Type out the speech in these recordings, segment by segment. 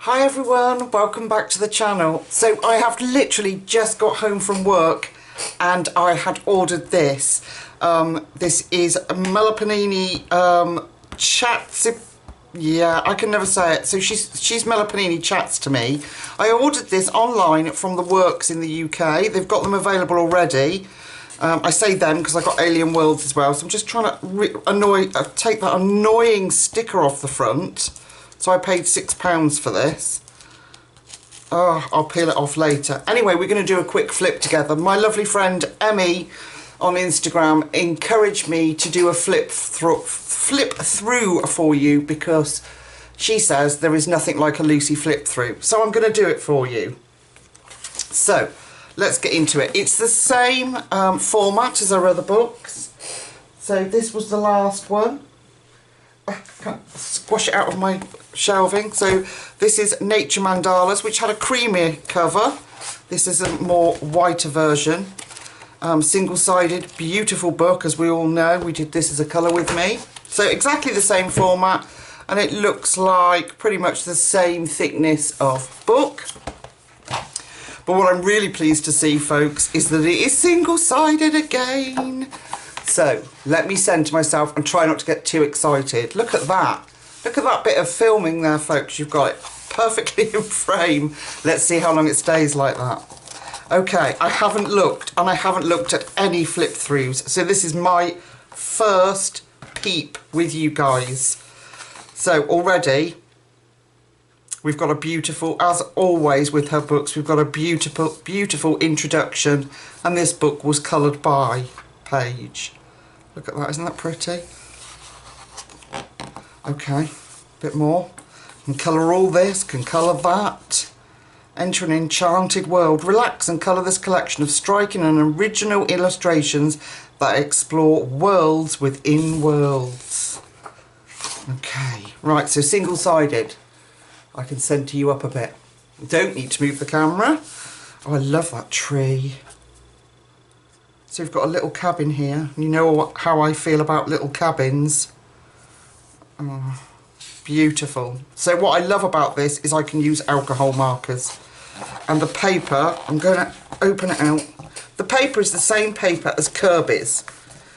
Hi everyone, welcome back to the channel. So I have literally just got home from work and I had ordered this. This is Melpomeni I can never say it. So she's Melpomeni Chats to me. I ordered this online from the Works in the UK. They've got them available already. I say them because I got Alien Worlds as well. So I'm just trying to take that annoying sticker off the front. So I paid £6 for this. Oh, I'll peel it off later. Anyway, we're going to do a quick flip together. My lovely friend Emmy on Instagram encouraged me to do a flip through for you because she says there is nothing like a Lucy flip through. So I'm going to do it for you. So let's get into it. It's the same format as our other books. So this was the last one. I can't squash it out of my shelving. So this is Nature Mandalas, which had a creamier cover. This is a more whiter version. Single-sided, beautiful book, as we all know. We did this as a colour with me. So exactly the same format, and it looks like pretty much the same thickness of book. But what I'm really pleased to see, folks, is that it is single-sided again. So let me center myself and try not to get too excited. Look at that. Look at that bit of filming there, folks. You've got it perfectly in frame. Let's see how long it stays like that. Okay, I haven't looked, and I haven't looked at any flip throughs. So this is my first peep with you guys. So already we've got a beautiful, as always with her books, we've got a beautiful, beautiful introduction. And this book was coloured by Page. Look at that, isn't that pretty? Okay, a bit more. Can colour all this, can colour that. Enter an enchanted world. Relax and colour this collection of striking and original illustrations that explore worlds within worlds. Okay, right, so single-sided. I can centre you up a bit. Don't need to move the camera. Oh, I love that tree. So we've got a little cabin here. You know how I feel about little cabins. Oh, beautiful. So what I love about this is I can use alcohol markers. And the paper, I'm going to open it out. The paper is the same paper as Kirby's.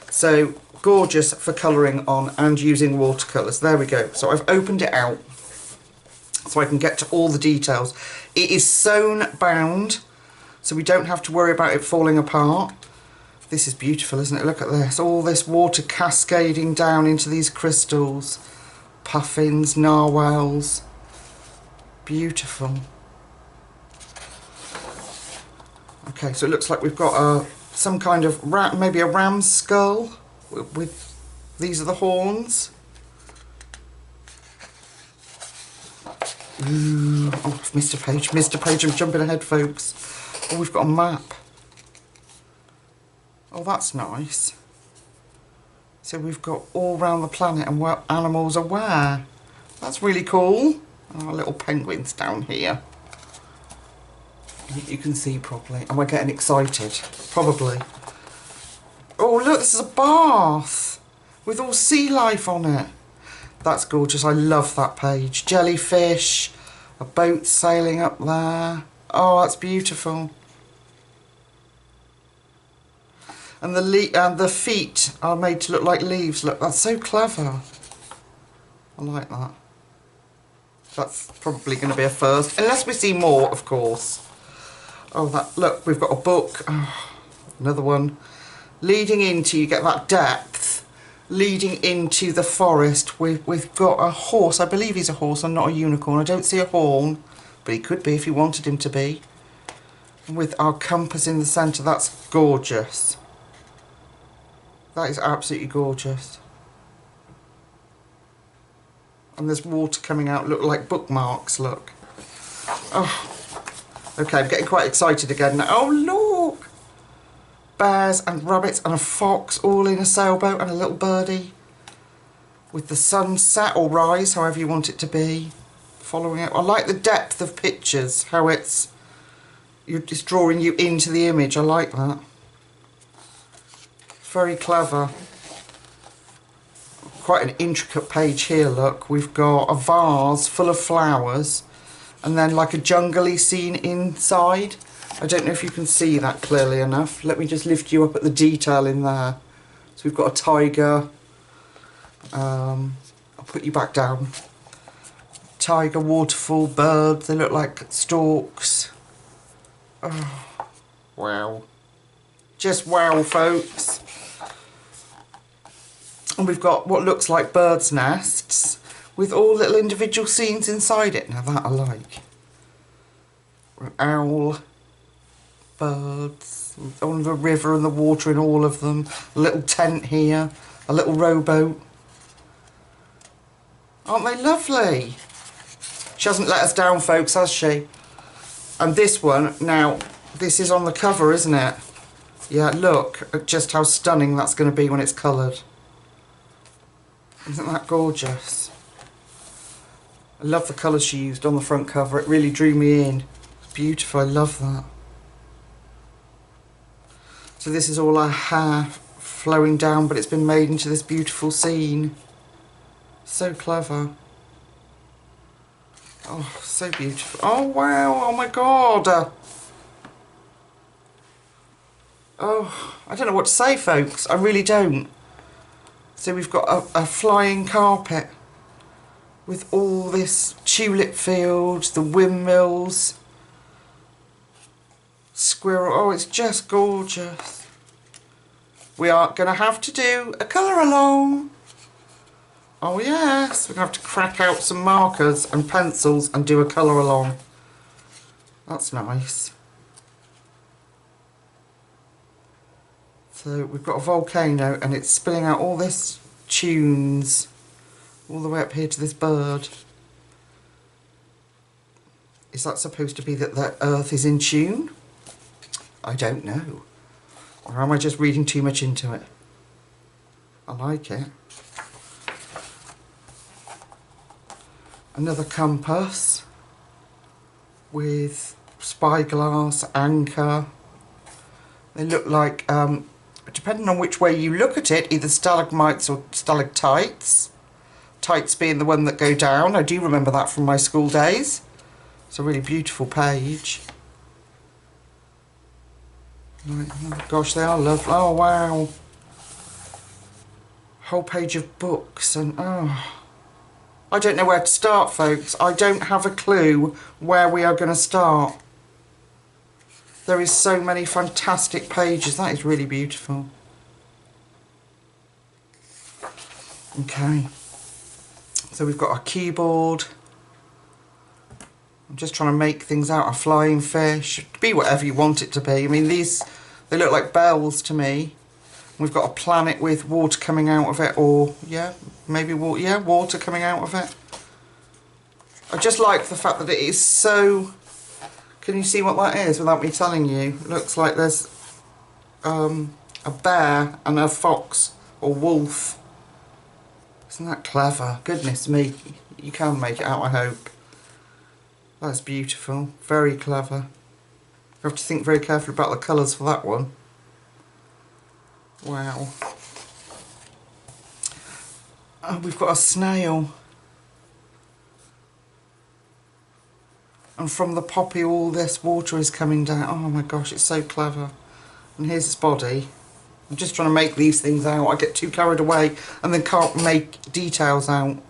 So gorgeous for colouring on and using watercolours. There we go. So I've opened it out so I can get to all the details. It is sewn bound, so we don't have to worry about it falling apart. This is beautiful, isn't it? Look at this. All this water cascading down into these crystals. Puffins, narwhals. Beautiful. Okay, so it looks like we've got some kind of, maybe a ram's skull with these are the horns. Ooh, oh, Mr. Page, I'm jumping ahead, folks. Oh, we've got a map. Oh, that's nice. So we've got all around the planet and where animals are where. That's really cool. Oh, little penguins down here. You can see properly. Am I getting excited? Probably. Oh, look, this is a bath with all sea life on it. That's gorgeous. I love that page. Jellyfish, a boat sailing up there. Oh, that's beautiful. And the feet are made to look like leaves. Look, that's so clever. I like that. That's probably going to be a first. Unless we see more, of course. Oh, look, we've got a book. Oh, another one. Leading into, you get that depth. Leading into the forest. We've got a horse. I believe he's a horse and not a unicorn. I don't see a horn. But he could be if you wanted him to be. And with our compass in the centre. That's gorgeous. That is absolutely gorgeous. And there's water coming out, look like bookmarks, look. Oh, okay, I'm getting quite excited again now. Oh, look! Bears and rabbits and a fox all in a sailboat and a little birdie. With the sunset or rise, however you want it to be. Following it. I like the depth of pictures, how it's drawing you into the image. I like that. Very clever. Quite an intricate page here, look. We've got a vase full of flowers and then like a jungly scene inside. I don't know if you can see that clearly enough. Let me just lift you up at the detail in there. So we've got a tiger. I'll put you back down. Tiger, waterfall, birds. They look like storks. Oh, wow. Just wow, folks. And we've got what looks like birds' nests with all little individual scenes inside it. Now that I like. An owl, birds, on the river and the water in all of them. A little tent here, a little rowboat. Aren't they lovely? She hasn't let us down, folks, has she? And this one, now, this is on the cover, isn't it? Yeah, look at just how stunning that's going to be when it's coloured. Isn't that gorgeous? I love the colours she used on the front cover. It really drew me in. It's beautiful. I love that. So this is all her hair flowing down, but it's been made into this beautiful scene. So clever. Oh, so beautiful. Oh, wow. Oh, my God. Oh, I don't know what to say, folks. I really don't. So we've got a flying carpet with all this tulip field, the windmills, squirrel. Oh, it's just gorgeous. We are going to have to do a colour along. Oh yes, we're going to have to crack out some markers and pencils and do a colour along. That's nice. So we've got a volcano and it's spilling out all this tunes all the way up here to this bird. Is that supposed to be that the earth is in tune? I don't know. Or am I just reading too much into it? I like it. Another compass with spyglass, anchor. They look like, depending on which way you look at it, either stalagmites or stalactites. Tights being the one that go down. I do remember that from my school days. It's a really beautiful page. Oh gosh, they are lovely. Oh wow. Whole page of books and oh. I don't know where to start, folks. I don't have a clue where we are going to start. There is so many fantastic pages. That is really beautiful. Okay. So we've got our keyboard. I'm just trying to make things out. A flying fish. Be whatever you want it to be. I mean, these, they look like bells to me. We've got a planet with water coming out of it, or, yeah, maybe water, yeah, water coming out of it. I just like the fact that it is so... Can you see what that is without me telling you? It looks like there's a bear and a fox or wolf. Isn't that clever? Goodness me. You can make it out, I hope. That's beautiful. Very clever. You have to think very carefully about the colours for that one. Wow. Oh, we've got a snail. And from the poppy all this water is coming down. Oh my gosh, it's so clever. And here's its body. I'm just trying to make these things out. I get too carried away and then can't make details out.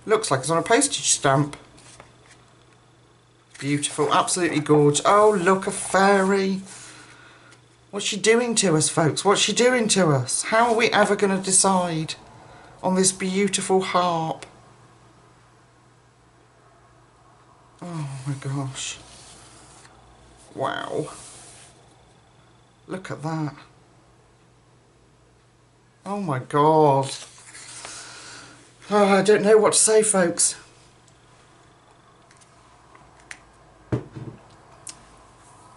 Looks like it's on a postage stamp. Beautiful, absolutely gorgeous. Oh look, a fairy. What's she doing to us, folks? What's she doing to us? How are we ever going to decide on this beautiful harp? Oh my gosh. Wow. Look at that. Oh my god. Oh, I don't know what to say, folks.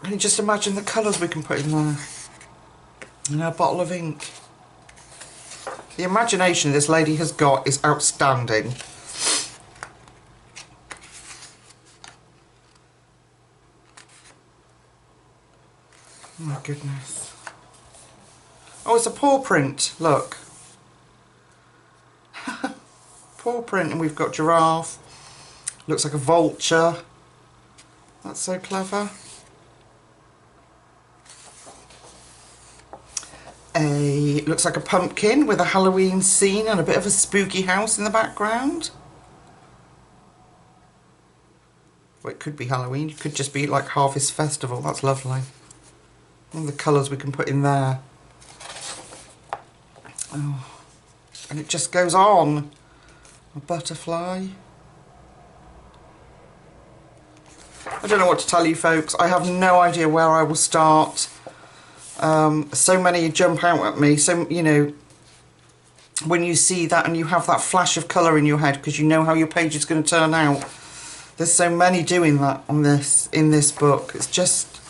Can you just imagine the colours we can put in there? In a bottle of ink. The imagination this lady has got is outstanding. Oh my goodness. Oh, it's a paw print, look. Paw print, and we've got giraffe. Looks like a vulture. That's so clever. Looks like a pumpkin with a Halloween scene and a bit of a spooky house in the background. Well, it could be Halloween, it could just be like Harvest Festival. That's lovely. And the colours we can put in there. Oh, and it just goes on. A butterfly. I don't know what to tell you folks. I have no idea where I will start. So many jump out at me. So, you know, when you see that and you have that flash of colour in your head because you know how your page is going to turn out. There's so many doing that on this, in this book. It's just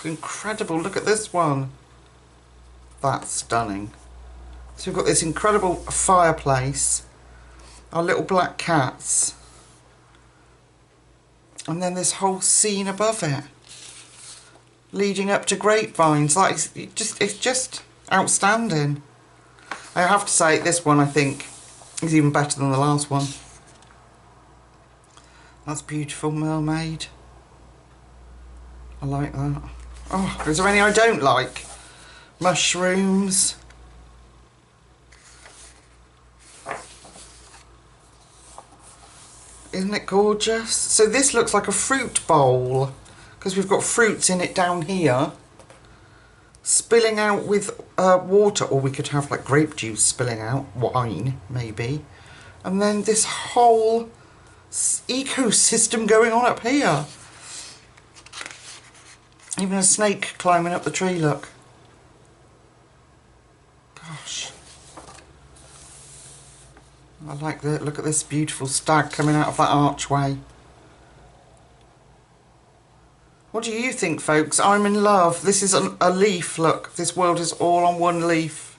incredible. Look at this one. That's stunning. So we've got this incredible fireplace. Our little black cats. And then this whole scene above it. Leading up to grapevines. Like, it's just outstanding. I have to say, this one I think is even better than the last one. That's beautiful, mermaid. I like that. Oh, is there any I don't like? Mushrooms. Isn't it gorgeous? So this looks like a fruit bowl because we've got fruits in it down here. Spilling out with water, or we could have like grape juice spilling out, wine maybe. And then this whole ecosystem going on up here. Even a snake climbing up the tree, look. Gosh. I like that. Look at this beautiful stag coming out of that archway. What do you think, folks? I'm in love. This is a leaf, look. This world is all on one leaf.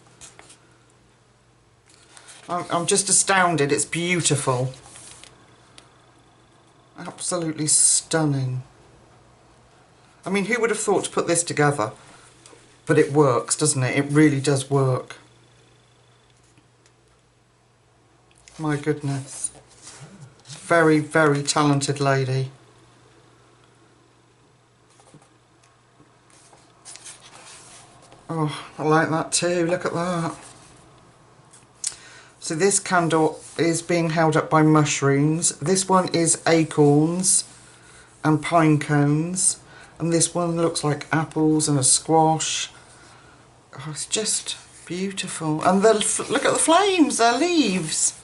I'm just astounded. It's beautiful. Absolutely stunning. I mean, who would have thought to put this together? But it works, doesn't it? It really does work. My goodness. Very, very talented lady. Oh, I like that too. Look at that. So this candle is being held up by mushrooms. This one is acorns and pine cones. And this one looks like apples and a squash. Oh, it's just beautiful. And look at the flames, they're leaves.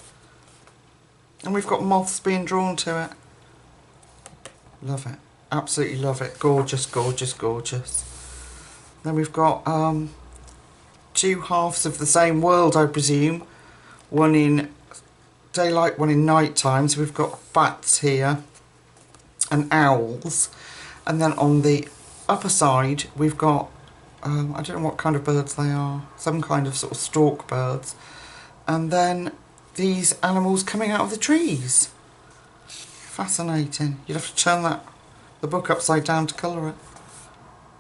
And we've got moths being drawn to it. Love it. Absolutely love it. Gorgeous, gorgeous, gorgeous. Then we've got two halves of the same world, I presume. One in daylight, one in night time. So we've got bats here and owls. And then on the upper side, we've got, I don't know what kind of birds they are. Some kind of sort of stork birds. And then these animals coming out of the trees. Fascinating. You'd have to turn the book upside down to colour it.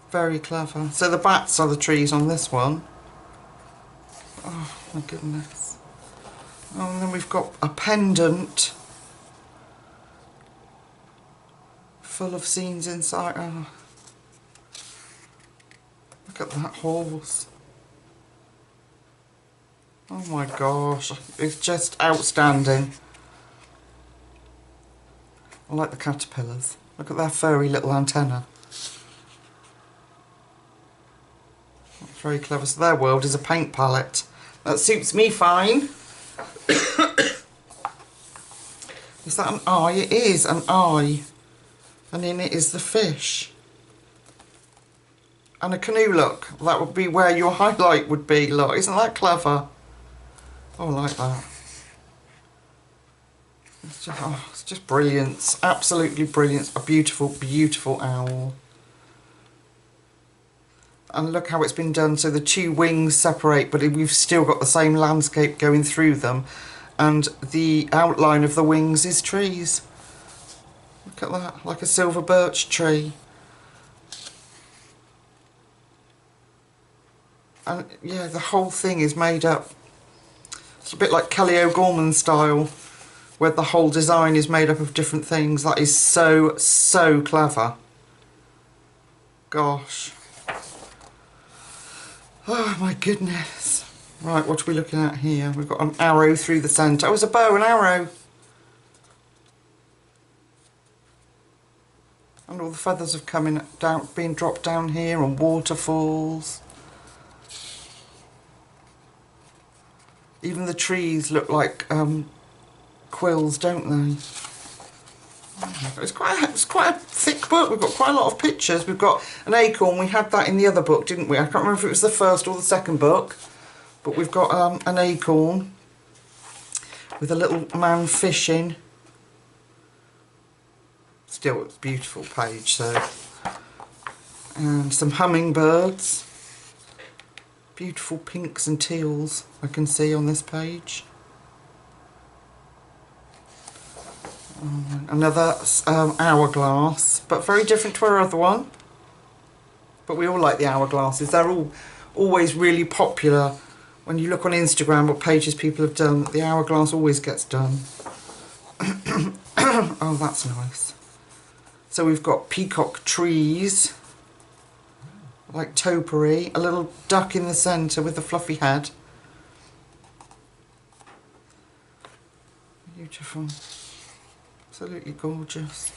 Very clever. So the bats are the trees on this one. Oh my goodness. Oh, and then we've got a pendant full of scenes inside. Oh. Look at that horse. Oh my gosh. It's just outstanding. I like the caterpillars. Look at their furry little antenna. That's very clever. So their world is a paint palette. That suits me fine. Is that an eye? It is an eye. And in it is the fish. And a canoe, look. That would be where your highlight would be, look. Isn't that clever? Oh, I like that. It's just brilliant. Absolutely brilliant. A beautiful, beautiful owl. And look how it's been done. So the two wings separate, but we've still got the same landscape going through them. And the outline of the wings is trees. Look at that, like a silver birch tree. And yeah, the whole thing is made up. It's a bit like Kelly O'Gorman style, where the whole design is made up of different things. That is so, so clever. Gosh. Oh my goodness. Right, what are we looking at here? We've got an arrow through the centre. Oh, it's a bow and arrow. And all the feathers have coming down, being dropped down here, and waterfalls. Even the trees look like quills, don't they? It's quite a thick book. We've got quite a lot of pictures. We've got an acorn. We had that in the other book, didn't we? I can't remember if it was the first or the second book, but we've got an acorn with a little man fishing. Still, it's a beautiful page. So, and some hummingbirds. Beautiful pinks and teals I can see on this page. Another hourglass, but very different to our other one. But we all like the hourglasses. They're all always really popular. When you look on Instagram what pages people have done, the hourglass always gets done. Oh, that's nice. So we've got peacock trees, like topiary, a little duck in the centre with a fluffy head. Beautiful. Absolutely gorgeous.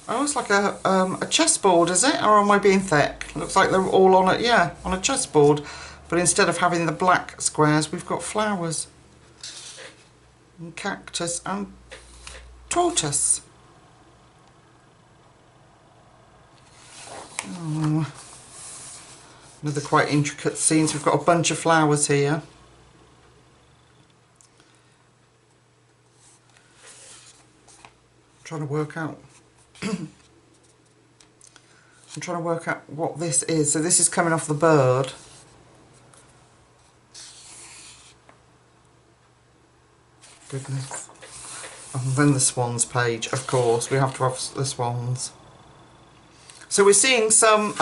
Oh, it's like a chessboard, is it? Or am I being thick? Looks like they're all on it, yeah, on a chessboard. But instead of having the black squares, we've got flowers. And cactus and tortoise. Oh. Another quite intricate scenes. We've got a bunch of flowers here. Trying to work out I'm trying to work out what this is. So this is coming off the bird. Goodness. And then the swans page, of course. We have to have the swans. So we're seeing some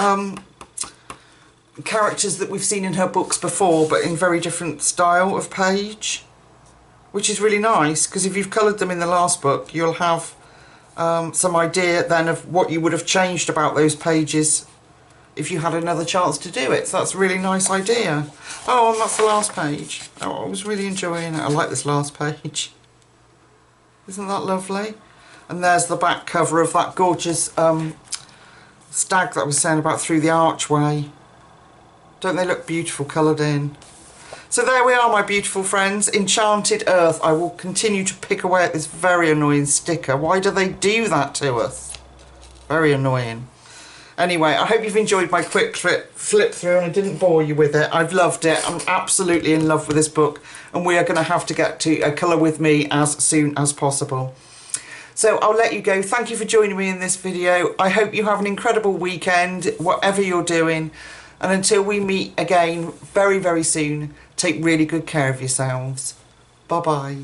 characters that we've seen in her books before, but in very different style of page, which is really nice, because if you've coloured them in the last book, you'll have some idea then of what you would have changed about those pages if you had another chance to do it. So that's a really nice idea. Oh, and that's the last page. Oh, I was really enjoying it. I like this last page. Isn't that lovely? And there's the back cover of that gorgeous stag that I was saying about through the archway. Don't they look beautiful coloured in? So there we are, my beautiful friends. Enchanted Earth. I will continue to pick away at this very annoying sticker. Why do they do that to us? Very annoying. Anyway, I hope you've enjoyed my quick flip through and I didn't bore you with it. I've loved it. I'm absolutely in love with this book, and we are going to have to get to a colour with me as soon as possible. So I'll let you go. Thank you for joining me in this video. I hope you have an incredible weekend, whatever you're doing. And until we meet again very, very soon, take really good care of yourselves. Bye-bye.